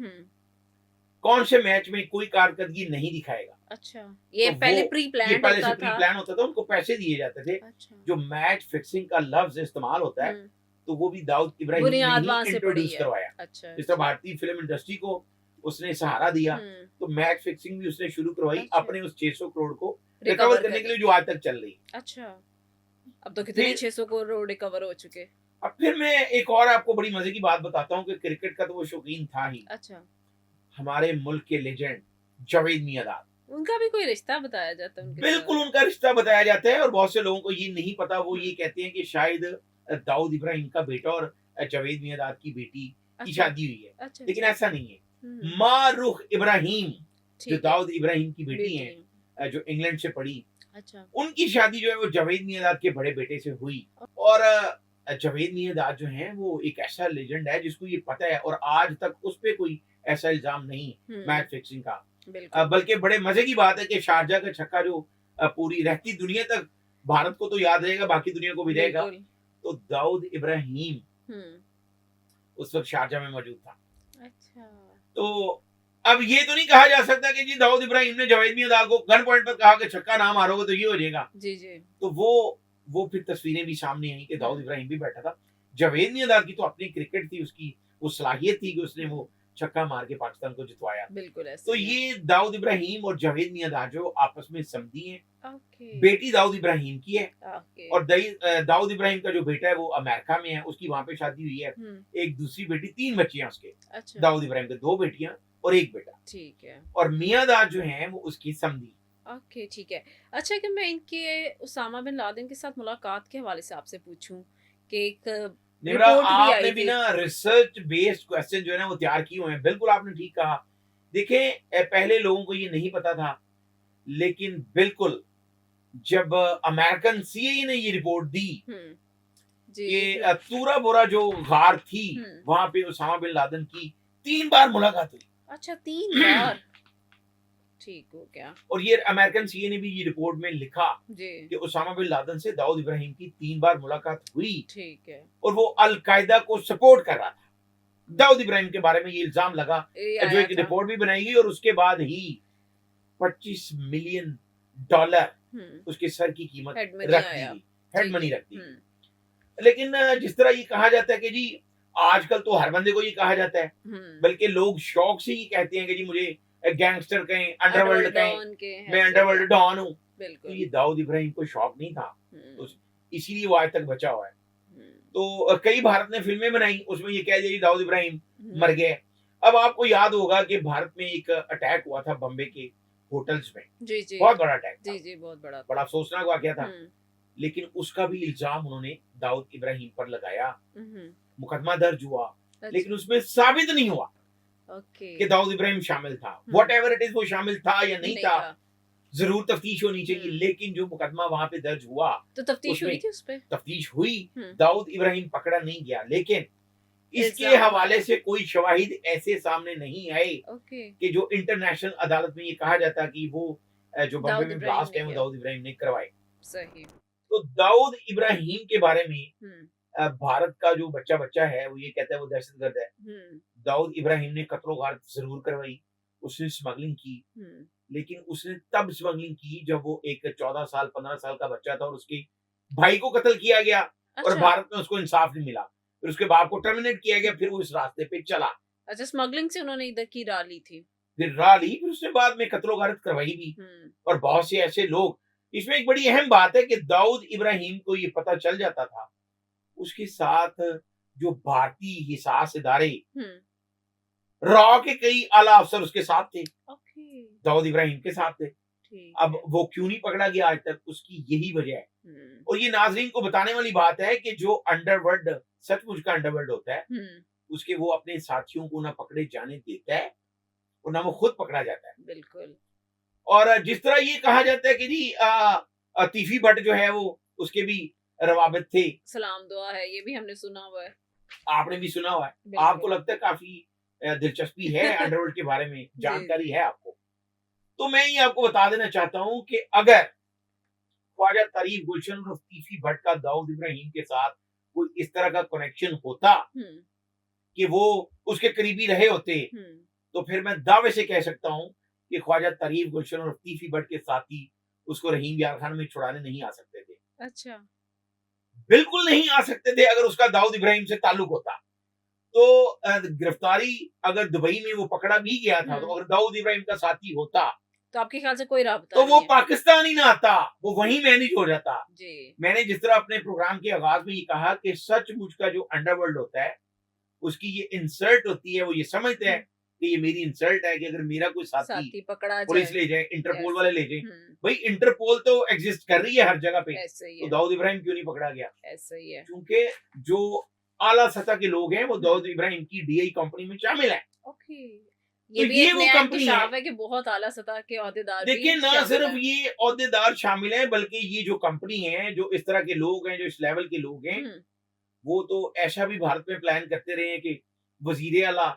कौन से मैच में कोई कारकर्दगी नहीं दिखाएगा। अच्छा, ये तो पहले वो- प्री ये प्लान पहले से होता प्री था। प्लान होता था, उनको पैसे दिए जाते थे। अच्छा। जो मैच फिक्सिंग का लफ्ज इस्तेमाल होता है तो वो भी दाऊद इब्राहिम बुनियाद ने वहां ही से पड़ी इंट्रोड्यूस है। करवाया। अच्छा। जिस तरह भारतीय फिल्म इंडस्ट्री को उसने सहारा दिया, तो मैच फिक्सिंग भी उसने शुरू करवाई अच्छा। अपने उस 600 करोड़ को रिकवर करने के लिए जो आज तक चल रही। अच्छा, अब तो कितने फिर- 600 करोड़ रिकवर हो चुके। अब फिर मैं एक और आपको बड़ी मजे की बात बताता हूँ कि क्रिकेट का तो वो शौकीन था ही। अच्छा, हमारे मुल्क के लेजेंड जावेद मियांदाद, उनका भी कोई रिश्ता बताया जाता है उनके बिल्कुल साथ? उनका रिश्ता बताया जाता है और बहुत से लोगों को ये नहीं पता। वो ये कहते हैं कि शायद दाऊद इब्राहिम का बेटा और जावेद मियांदाद की बेटी की अच्छा। शादी हुई है, अच्छा, लेकिन अच्छा। ऐसा नहीं है। मारूख इब्राहिम ठीक जो है। दाऊद इब्राहिम की बेटी बेटी है, जो इंग्लैंड से पढ़ी, अच्छा। उनकी शादी जो है वो जावेद मियांदाद के बड़े बेटे से हुई। और जावेद मियांदाद जो है वो एक ऐसा लेजेंड है जिसको ये पता है और आज तक उस पे कोई ऐसा इल्जाम नहीं मैच फिक्सिंग का। बिल्कुल। बल्कि बड़े मजे की बात है कि शारजा का छक्का जो पूरी रहती दुनिया तक, भारत को तो याद रहेगा, बाकी दुनिया को भी रहेगा। बिल्कुल। तो दाऊद इब्राहिम हम्म। उस वक्त शारजा में मौजूद था। अच्छा। तो अब ये तो नहीं कहा जा सकता कि जी दाऊद इब्राहिम ने जावेद मियांदाद को गन पॉइंट पर कहा कि छक्का ना मारोगे तो ये हो जाएगा। जी जी। तो वो फिर तस्वीरें भी सामने आई कि दाऊद इब्राहिम भी बैठा था। जावेद मियांदाद की तो अपनी क्रिकेट थी, उसकी वो सलाहियत थी कि उसने वो छक्का मार के पाकिस्तान को जितवाया। बिल्कुल ऐसे तो ही है। ये दाऊद इब्राहिम और जावेद मियांदाद जो आपस में समधी हैं। ओके। बेटी दाऊद इब्राहिम की है ओके। और दाऊद इब्राहिम का जो बेटा है वो अमेरिका में है, उसकी वहां पे शादी हुई है। एक दूसरी बेटी, 3 बच्चे हैं उसके। अच्छा। दाऊद इब्राहिम के 2 बेटियां और 1 बेटा। ठीक है। और मियांदाद जो है वो उसकी समधी। ओके, ठीक है। अच्छा, कि मैं इनके उसामा बिन लादेन के साथ मुलाकात के हवाले से आपसे पूछूं कि एक निम्रा, रिपोर्ट भी आई आपने थी। भी ना रिसर्च बेस्ड क्वेश्चन जो है ना वो तैयार किए हुए हैं। बिल्कुल आपने ठीक कहा। देखें, पहले लोगों को ये नहीं पता था, लेकिन बिल्कुल जब अमेरिकन सीआईए ने ये रिपोर्ट दी जी। कि तूरा बोरा जो गार थी वहां पे उसामा बिन लादेन की 3 बार मुलाकात हुई। अच्छा, 3 बार। ठीक हो गया। और ये अमेरिकन सीए ने भी ये रिपोर्ट में लिखा जी। कि उसामा बिन लादेन से दाऊद इब्राहिम की 3 बार मुलाकात हुई ठीक है। और वो अल कायदा को सपोर्ट कर रहा था। दाऊद इब्राहिम के बारे में ये इल्जाम लगा, जो एक रिपोर्ट भी बनाई गई और उसके बाद ही 25 मिलियन डॉलर उसके सर की कीमत रख दी गई, हेड मनी रख दी। लेकिन जिस तरह ये कहा जाता है कि जी आजकल तो हर बंदे को ये कहा जाता है, बल्कि लोग शौक से ही कहते हैं कि जी मुझे गैंगस्टर कहें, अंडरवर्ल्ड कहें, मैं अंडरवर्ल्ड डॉन हूँ। तो ये दाऊद इब्राहिम को शौक नहीं था, तो इसीलिए वो आज तक बचा हुआ है। तो कई भारत ने फिल्में बनाई, उसमें ये कह दिया दाऊद इब्राहिम मर गए। अब आपको याद होगा कि भारत में एक अटैक हुआ था बम्बे के होटल्स में, जी जी बहुत बड़ा अटैक था, जी जी बहुत बड़ा बड़ा अफसोसनाक वाकया था। हम्म लेकिन उसका भी इल्जाम उन्होंने दाऊद इब्राहिम पर लगाया, हम्म, मुकदमा दर्ज हुआ, लेकिन अच्छा उसमें साबित नहीं हुआ ओके कि दाऊद इब्राहिम शामिल था। वॉट एवर इट इज, वो शामिल था या नहीं नहीं था, था जरूर तफ्तीश होनी चाहिए। हम्म। लेकिन जो मुकदमा वहां पे दर्ज हुआ, तो तफ्तीश उसमें हुई थी उस पे तफ्तीश हुई, हम्म दाऊद इब्राहिम पकड़ा नहीं गया। लेकिन इसके इल्जाम हवाले आया से कोई शवाहिद ऐसे सामने नहीं आए ओके कि जो इंटरनेशनल अदालत में ये कहा जाता कि वो जो बम्बे दाऊद में इब्राहिम ब्लास्ट ने है वो किया दाऊद इब्राहिम ने करवाए। सही तो दाऊद इब्राहिम के बारे में हम्म भारत का जो बच्चा बच्चा है वो ये कहता है वो दहशतगर्द है। हम्म दाऊद इब्राहिम ने कत्लो गारत जरूर करवाई, उसने स्मगलिंग की, हम्म लेकिन उसने तब स्मगलिंग की जब वो एक 14 साल 15 साल का बच्चा था और उसके भाई को कत्ल किया गया और अच्छा भारत में उसको इंसाफ नहीं मिला। फिर उसके बाप को टर्मिनेट किया गया, फिर वो इस रास्ते पे चला, अच्छा स्मगलिंग से उन्होंने इधर की डाली थी फिर राह ली, फिर उसने बाद में कत्लो गारत करवाई भी। हम्म और बहुत से ऐसे लोग, इसमें एक बड़ी अहम बात है कि दाऊद इब्राहिम को ये पता चल जाता था, उसके साथ जो भारतीय हिसास इदारे, हम्म रॉ के कई आला अफसर उसके साथ थे, ओके दाऊद इब्राहिम के साथ थे। ठीक अब है वो क्यों नहीं पकड़ा गया आज तक, उसकी यही वजह है। हम्म और ये नाजरीन को बताने वाली बात है कि जो अंडरवर्ल्ड सचमुच का अंडरवर्ल्ड होता है, हम्म उसके वो अपने साथियों को ना पकड़े जाने देता है और ना वो खुद पकड़ा जाता है। बिल्कुल और जिस तरह ये कहा जाता है कि जी तीफी भट्ट जो है वो उसके भी रवाबित थे, सलाम दुआ है ये भी हमने सुना हुआ है आपने भी सुना हुआ है। आपको बिल्कुल लगता है काफी दिलचस्पी है अंडरवर्ल्ड के बारे में, जी जानकारी है आपको, तो मैं ये आपको बता देना चाहता हूं कि अगर ख्वाजा तारीफ गुलशन और तीफी भट्ट का दाऊद इब्राहिम के साथ कोई इस तरह का कनेक्शन होता हम्म कि वो उसके करीबी रहे होते, हम्म तो फिर मैं दावे से कह सकता हूं कि ख्वाजा तारीफ गुलशन और तीफी भट्ट के साथी उसको रहीम यार खान में छुड़ाने नहीं आ सकते थे, अच्छा बिल्कुल नहीं आ सकते थे। अगर उसका दाऊद इब्राहिम से ताल्लुक होता तो गिरफ्तारी, अगर दुबई में वो पकड़ा भी गया था, तो हम्म अगर दाऊद इब्राहिम का साथी होता तो आपके ख्याल से कोई राबता तो वो नहीं है पाकिस्तान ही ना आता, वो वहीं मैनेज हो जाता। जी मैंने जिस तरह अपने प्रोग्राम के आगाज में ये कहा कि सचमुच का जो अंडरवर्ल्ड होता है, उसकी ये इंसल्ट होती है, वो ये समझते हैं हम्म, कि ये मेरी इंसल्ट है कि अगर मेरा कोई साथी साथी पकड़ा पुलिस जाए ले जाए, इंटरपोल यस वाले ले जाए। हम्म भाई इंटरपोल तो एग्जिस्ट कर रही है हर जगह पे, ऐसा ही तो है दाऊद इब्राहिम क्यों नहीं पकड़ा गया? ऐसा ही है क्योंकि जो आला सतह के लोग हैं वो हम्म दाऊद इब्राहिम की डीआई कंपनी में शामिल है। ओके तो ये भी ये एक वो नया कंपनी है। इंकशाफ है कि बहुत आला सतह के ओहदेदार भी देखिए, ना शामिल सिर्फ हैं ये ओहदेदार शामिल हैं, बल्कि ये जो कंपनी है, जो इस तरह के लोग हैं, जो इस लेवल के लोग हैं, हम्म वो तो ऐसा भी भारत में प्लान करते रहे हैं कि वजीर आला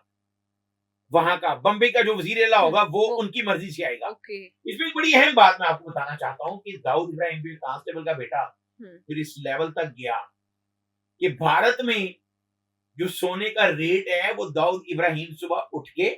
वहां का, बम्बे का जो वजीर आला होगा वो वो उनकी मर्जी से आएगा। ओके इसमें एक बड़ी अहम बात मैं आपको बताना चाहता हूँ कि दाऊद इब्राहिम भी कांस्टेबल का बेटा हम्म फिर इस लेवल तक गया कि भारत में जो सोने का रेट है वो दाऊद इब्राहिम सुबह उठ के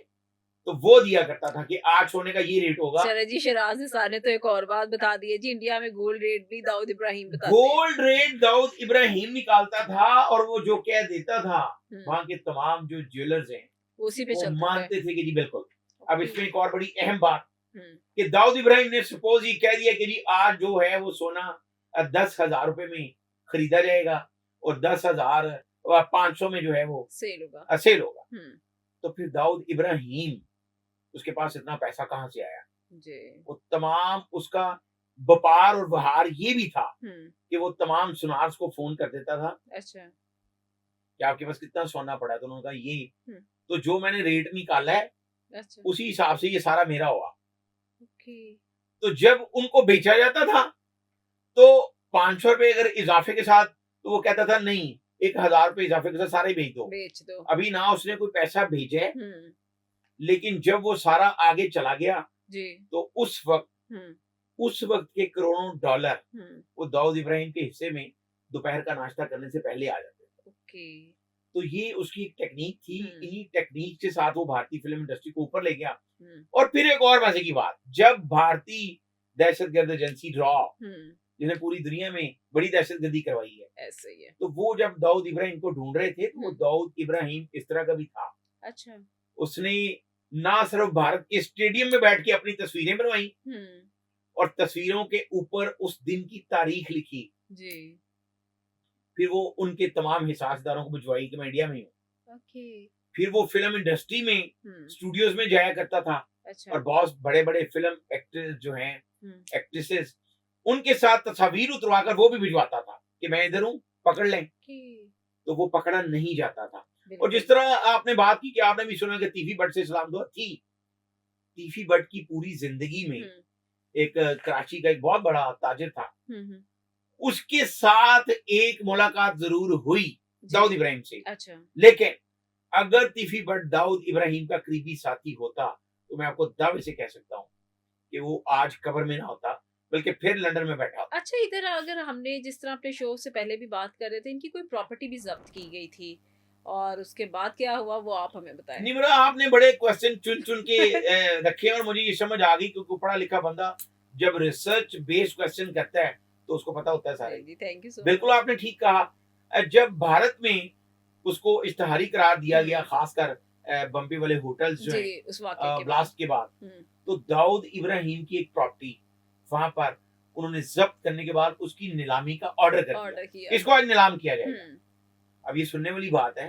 तो वो दिया करता था कि आज सोने का ये रेट होगा। चलो जी शिराज निसार ने तो एक और बात बता दी है जी इंडिया में गोल्ड रेट भी दाऊद इब्राहिम बताते हैं गोल्ड रेट दाऊद इब्राहिम निकालता था और वो जो कह देता था, वहां के तमाम जो ज्वेलर्स हैं उसी पे वो चलता है मानते थे कि जी बिल्कुल। अब ओके इसमें एक और बड़ी अहम बात हम्म कि दाऊद इब्राहिम ने सपोज ये कह दिया कि जी आज जो है वो सोना 10,000 रुपए में खरीदा जाएगा और 10,000 500 में जो है वो सेल होगा सेल होगा। हम्म तो फिर दाऊद इब्राहिम, उसके पास इतना पैसा कहाँ से आया? जी वो तमाम उसका व्यापार और व्यवहार ये भी था हम्म कि वो तमाम सुनार्स को फोन कर देता था अच्छा कि आपके पास कितना सोना पड़ा है, तो उन्होंने कहा ये, हम्म तो जो मैंने रेट निकाला है अच्छा उसी हिसाब से ये सारा मेरा हुआ। ओके तो जब उनको बेचा जाता था तो 500 रुपए अगर इजाफे के साथ, तो वो कहता था नहीं, 1,000 रुपए इजाफे के साथ सारे भेज दो। बेच दो अभी ना उसने कोई पैसा भेजा है, हम्म लेकिन जब वो सारा आगे चला गया जी तो हम्म उस वक्त के करोड़ों डॉलर हम्म वो दाऊद इब्राहिम के हिस्से में दोपहर का नाश्ता करने से पहले आ जाते थे। ओके तो ये उसकी एक टेक्निक थी, हम्म इन्हीं टेक्निक के साथ वो भारतीय फिल्म इंडस्ट्री को ऊपर ले गया। हम्म और फिर एक और मजे की बात, जब भारतीय दहशतगर्द एजेंसी रॉ, जिन्हें पूरी दुनिया में बड़ी दहशतगर्दी करवाई है, ऐसा ही है तो वो जब दाऊद इब्राहिम को ढूंढ रहे थे, तो वो दाऊद इब्राहिम इस तरह का भी था, अच्छा उसने ना सिर्फ भारत के स्टेडियम में बैठ के अपनी तस्वीरें बनवाई हम्म और तस्वीरों के ऊपर उस दिन की तारीख लिखी, जी फिर वो उनके तमाम हिसासदारों को भिजवाई कि मैं इंडिया में हूँ। ओके फिर वो फिल्म इंडस्ट्री में स्टूडियोज में जाया करता था अच्छा और बहुत बड़े बड़े फिल्म एक्टर्स जो हैं, एक्ट्रेसेस, उनके साथ तस्वीर उतरवाकर वो भी भिजवाता था कि मैं इधर हूँ, पकड़ लें। तो वो पकड़ा नहीं जाता था। और जिस तरह आपने बात की कि आपने भी सुना कि तीफी बट से सलाम दुआ थी, तीफी बट की पूरी जिंदगी में एक कराची का एक बहुत बड़ा ताजिर था, उसके साथ एक मुलाकात जरूर हुई दाऊद इब्राहिम से। अच्छा लेकिन अगर तीफी बट दाऊद इब्राहिम का करीबी साथी होता तो मैं आपको दावे से कह सकता हूँ कि वो आज कब्र में ना होता, बल्कि फिर लंदन में बैठा होता। अच्छा, इधर अगर हमने जिस तरह अपने शो से पहले भी बात कर रहे थे, इनकी कोई प्रॉपर्टी भी जब्त की गई थी और उसके बाद क्या हुआ वो आप हमें बताएं। निमरा, आपने बड़े क्वेश्चन चुन चुन के रखे और मुझे ये समझ आ गई, क्योंकि पढ़ा लिखा बंदा जब रिसर्च बेस्ड क्वेश्चन करता है तो उसको पता होता है सारे। थैंक यू सो बिल्कुल आपने ठीक कहा। जब भारत में उसको इश्तिहारी करार दिया गया, खासकर बम्बे वाले होटल्स जो जी, उस वाक़ये के ब्लास्ट के बाद, तो दाऊद इब्राहिम की एक प्रॉपर्टी वहां पर उन्होंने जब्त करने के बाद उसकी नीलामी का ऑर्डर कर दिया। इसको आज नीलाम किया जाएगा। अब ये सुनने वाली बात है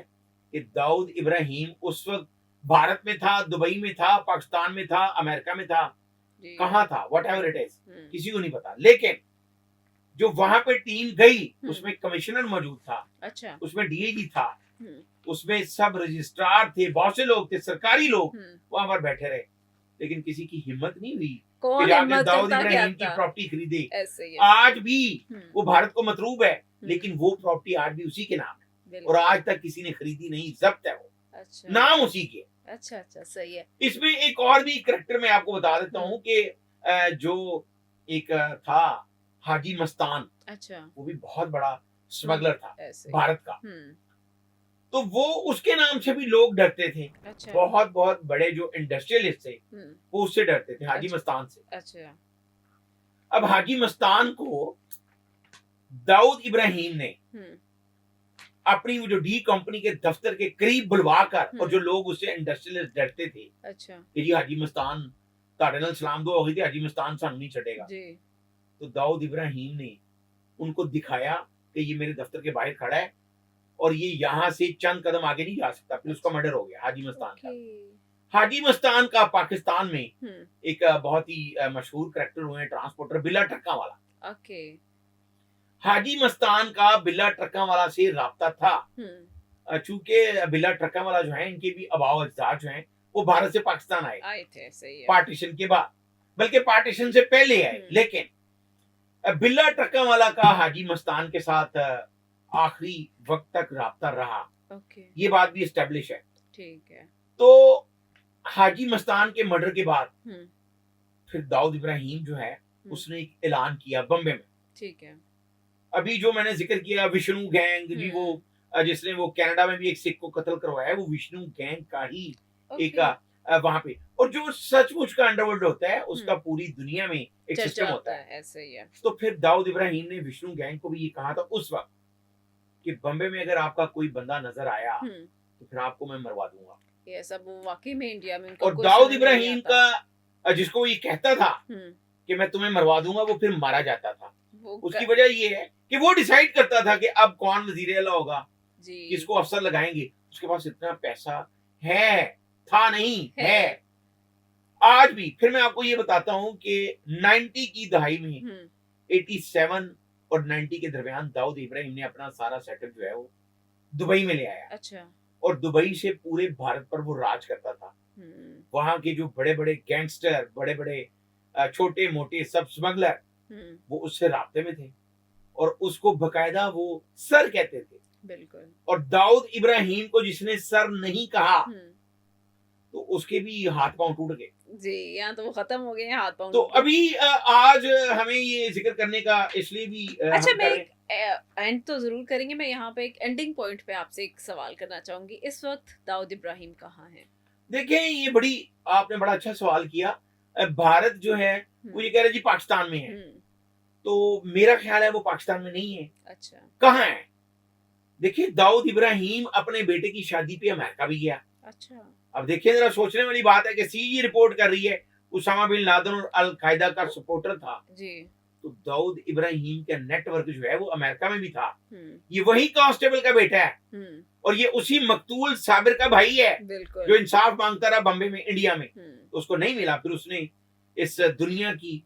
कि दाऊद इब्राहिम उस वक्त भारत में था, दुबई में था, पाकिस्तान में था, अमेरिका में था, कहाँ था, वट एवर इट इज, किसी को नहीं पता। लेकिन जो वहां पे टीम गई उसमें कमिश्नर मौजूद था, अच्छा, उसमें डीएजी था, उसमें सब रजिस्ट्रार थे, बहुत से लोग थे, सरकारी लोग वहां पर बैठे रहे, लेकिन किसी की हिम्मत नहीं हुई कि जाके दाऊद इब्राहिम की प्रॉपर्टी खरीदे। आज भी वो भारत को मतलूब है, लेकिन वो प्रॉपर्टी आज भी उसी के नाम है और आज तक किसी ने खरीदी नहीं, जब्त है वो। अच्छा, नाम उसी के। अच्छा अच्छा, सही है। इसमें एक और भी करैक्टर मैं आपको बता देता हूँ कि जो एक था हाजी मस्तान, अच्छा, वो भी बहुत बड़ा स्मगलर था भारत का, तो वो उसके नाम से भी लोग डरते थे। अच्छा। बहुत बहुत बड़े जो इंडस्ट्रियलिस्ट थे वो उससे डरते थे, हाजी मस्तान से। अच्छा। अब हाजी मस्तान को दाऊद इब्राहिम ने अपनी वो जो डी कंपनी के दफ्तर के करीब बुलवाकर, और जो लोग उससे इंडस्ट्रियलिस्ट डरते थे, अच्छा, कि जी हाजी मस्तान ताड़े नाल सलाम दुआ हो गई थी, हाजी मस्तान सानू नहीं छड़ेगा, तो दाऊद इब्राहिम ने उनको दिखाया कि ये मेरे दफ्तर के बाहर खड़ा है और ये यहाँ से चंद कदम आगे नहीं जा सकता। फिर उसका मर्डर हो गया हाजी मस्तान का। हाजी मस्तान का पाकिस्तान में एक बहुत ही मशहूर करैक्टर हुए, ट्रांसपोर्टर बिल्ला ट्रक्का वाला। हाजी मस्तान का बिल्ला ट्रक्का वाला से राब्ता था, चूंकि बिल्ला ट्रक्का वाला जो है, इनके भी अबाव अजदाद जो हैं वो भारत से पाकिस्तान आए थे, सही है, पार्टीशन के बाद, बल्कि पार्टीशन से पहले आए। लेकिन बिल्ला ट्रक्का वाला का हाजी मस्तान के साथ आखिरी वक्त तक राब्ता रहा। ये बात भी एस्टेब्लिश है। ठीक है। तो हाजी मस्तान के मर्डर के बाद फिर दाऊद इब्राहिम जो है उसने एक ऐलान किया बम्बे में। ठीक है। अभी जो मैंने जिक्र किया विष्णु गैंग, जी वो जिसने वो कनाडा में भी एक सिख को कत्ल करवाया, वो विष्णु गैंग का ही एक वहां पे, और जो सचमुच का अंडरवर्ल्ड होता है उसका पूरी दुनिया में एक सिस्टम होता है, ऐसे ही है। तो फिर दाऊद इब्राहिम ने विष्णु गैंग को भी ये कहा था उस वक्त कि बम्बे में अगर आपका कोई बंदा नजर आया तो फिर आपको मैं मरवा दूंगा। ये सब वाकई में इंडिया में और दाऊद इब्राहिम का जिसको ये कहता था कि मैं तुम्हें मरवा दूंगा, वो फिर मारा जाता था। उसकी वजह ये है कि वो डिसाइड करता था कि अब कौन वजीर आला होगा, किसको अफसर लगाएंगे। उसके पास इतना पैसा है, था नहीं है आज भी। फिर मैं आपको ये बताता हूं कि 90 की दहाई में 87 और 90 के दरमियान दाऊद इब्राहिम ने अपना सारा सेटअप जो है वो दुबई में ले आया। अच्छा। और दुबई से पूरे भारत पर वो राज करता था। वहां के जो बड़े बड़े गैंगस्टर, बड़े बड़े छोटे मोटे सब स्मगलर, वो उससे राब्ते में थे और उसको बकायदा वो सर कहते थे। बिल्कुल। और दाऊद इब्राहिम को जिसने सर नहीं कहा तो उसके भी हाथ पांव टूट गए। जी, यहाँ तो वो खत्म हो गए हैं हाथ पांव। तो अभी आज हमें ये जिक्र करने का इसलिए भी अच्छा, मैं एंड तो जरूर करेंगे। मैं यहाँ पे एक एंडिंग पॉइंट पे आपसे एक सवाल करना चाहूंगी, इस वक्त दाऊद इब्राहिम कहाँ है? देखिए, ये बड़ी आपने बड़ा अच्छा सवाल किया। भारत जो है वो ये कह रहे जी पाकिस्तान में है, तो मेरा ख्याल है वो पाकिस्तान में नहीं है। अच्छा, कहाँ है? देखिए, दाऊद इब्राहिम अपने बेटे की शादी पे अमेरिका भी गया। अच्छा। अब देखिए, जरा सोचने वाली बात है कि सीजी रिपोर्ट कर रही है उसामा बिन लादेन और अल कायदा का सपोर्टर था जी, तो दाऊद इब्राहिम का नेटवर्क जो है वो अमेरिका में भी था। हम्म, ये वही कांस्टेबल का बेटा है हम्म, और ये उसी मकतूल साबिर का भाई है बिल्कुल। जो इंसाफ मांगता रहा बम्बे में, इंडिया में। हम्म, तो उसको नहीं मिला, फिर उसने इस दुनिया की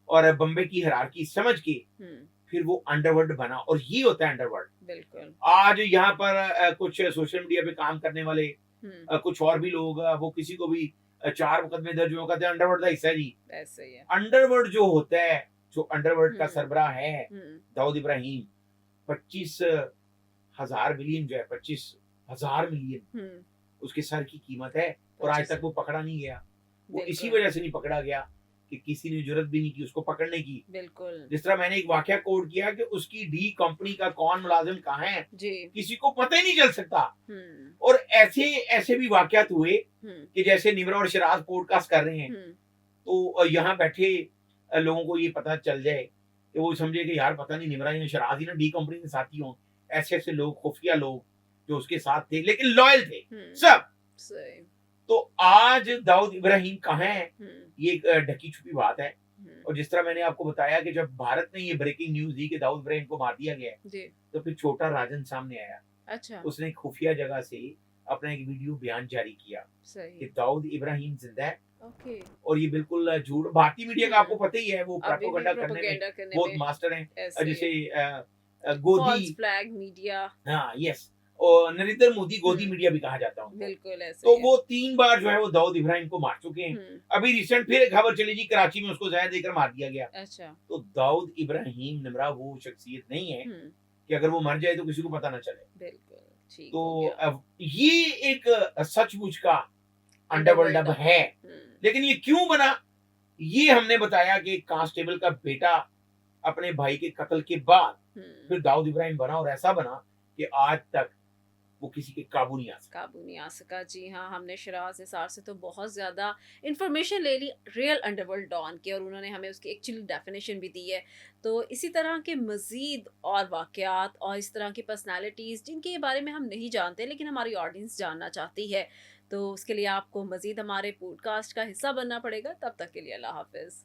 और बम्बे की हिरार्की समझ के हम्म, फिर वो अंडरवर्ल्ड बना, और ये होता है अंडरवर्ल्ड। बिल्कुल। आज यहाँ पर कुछ सोशल मीडिया पे काम करने वाले हम्म, कुछ और भी लोग वो किसी को भी 4 मुकदमे दर्ज हो कहते हैं अंडरवर्ल्ड का हिस्सा है जी। ऐसे ही है। अंडरवर्ल्ड जो होता है, जो अंडरवर्ल्ड का हम्म, सरबराह है हम्म, दाऊद इब्राहिम, 25,000 मिलियन जो है, 25,000 मिलियन हम्म, उसके सर की कीमत है, और आज 25 तक वो पकड़ा नहीं गया। वो इसी बिल्कुल, वजह से नहीं पकड़ा गया कि किसी ने जरूरत भी नहीं की उसको पकड़ने की। बिल्कुल। जिस तरह मैंने एक वाकया कोड किया कि उसकी डी कंपनी का कौन मुलाजिम कहाँ है जी। किसी को पता ही नहीं चल सकता। हम्म, और ऐसे ऐसे भी वाकयात हुए हम्म, कि जैसे निमरा और शिराज पॉडकास्ट कर रहे हैं, हम्म, तो यहाँ बैठे लोगों को ये पता चल जाए कि वो समझे कि यार पता नहीं निमरा या शिराज ही ना डी कंपनी के साथी हों। ऐसे ऐसे लोग, खुफिया लोग जो उसके साथ थे लेकिन लॉयल थे सब। सही। तो आज दाऊद इब्राहिम कहाँ है, हम्म, ये एक ढकी छुपी बात है। और जिस तरह मैंने आपको बताया कि जब भारत ने ये ब्रेकिंग न्यूज दी कि दाऊद इब्राहिम को मार दिया गया है, जी। तो फिर छोटा राजन सामने आया। अच्छा। उसने एक खुफिया जगह से अपना एक वीडियो बयान जारी किया कि सही। दाऊद इब्राहिम जिंदा है, ओके। और ये बिल्कुल झूठ। भारतीय मीडिया का आपको पता ही है, वो अभी भी प्रोपेगेंडा करने में प्रोपेगेंडा करने बहुत में मास्टर हैं। ऐसे ही जैसे फॉल्स गोदी, फ्लैग मीडिया। हाँ यस, और नरेंद्र मोदी गोदी हम्म, मीडिया भी कहा जाता है उनको। बिल्कुल ऐसे तो ही है। वो 3 बार जो है वो दाऊद इब्राहिम को मार चुके हैं। हम्म, अभी रिसेंट फिर एक खबर चली जी, कराची में उसको जहर देकर मार दिया गया। अच्छा। तो दाऊद इब्राहिम निमरा वो शख्सियत नहीं है हम्म, कि अगर वो मर जाए तो किसी को पता ना चले। बिल्कुल ठीक तो हो गया। अब ये एक सचमुच का अंडरवर्ल्ड अब है। हम्म, लेकिन ये क्यों बना, ये हमने बताया कि कांस्टेबल का बेटा अपने भाई के कत्ल के बाद फिर दाऊद इब्राहिम बना, और ऐसा बना कि आज तक वो किसी के काबू नहीं आ सका। काबू नहीं आ सका। जी हाँ, हमने शराज निसार से तो बहुत ज़्यादा इंफॉर्मेशन ले ली रियल अंडरवर्ल्ड डॉन की, और उन्होंने हमें उसकी एक्चुअली डेफिनेशन भी दी है। तो इसी तरह के मज़ीद और वाक़यात और इस तरह की पर्सनालिटीज़ जिनके बारे में हम नहीं जानते लेकिन हमारी ऑडियंस जानना चाहती है, तो उसके लिए आपको मज़ीद हमारे पॉडकास्ट का हिस्सा बनना पड़ेगा। तब तक के लिए अल्लाह हाफ़िज़।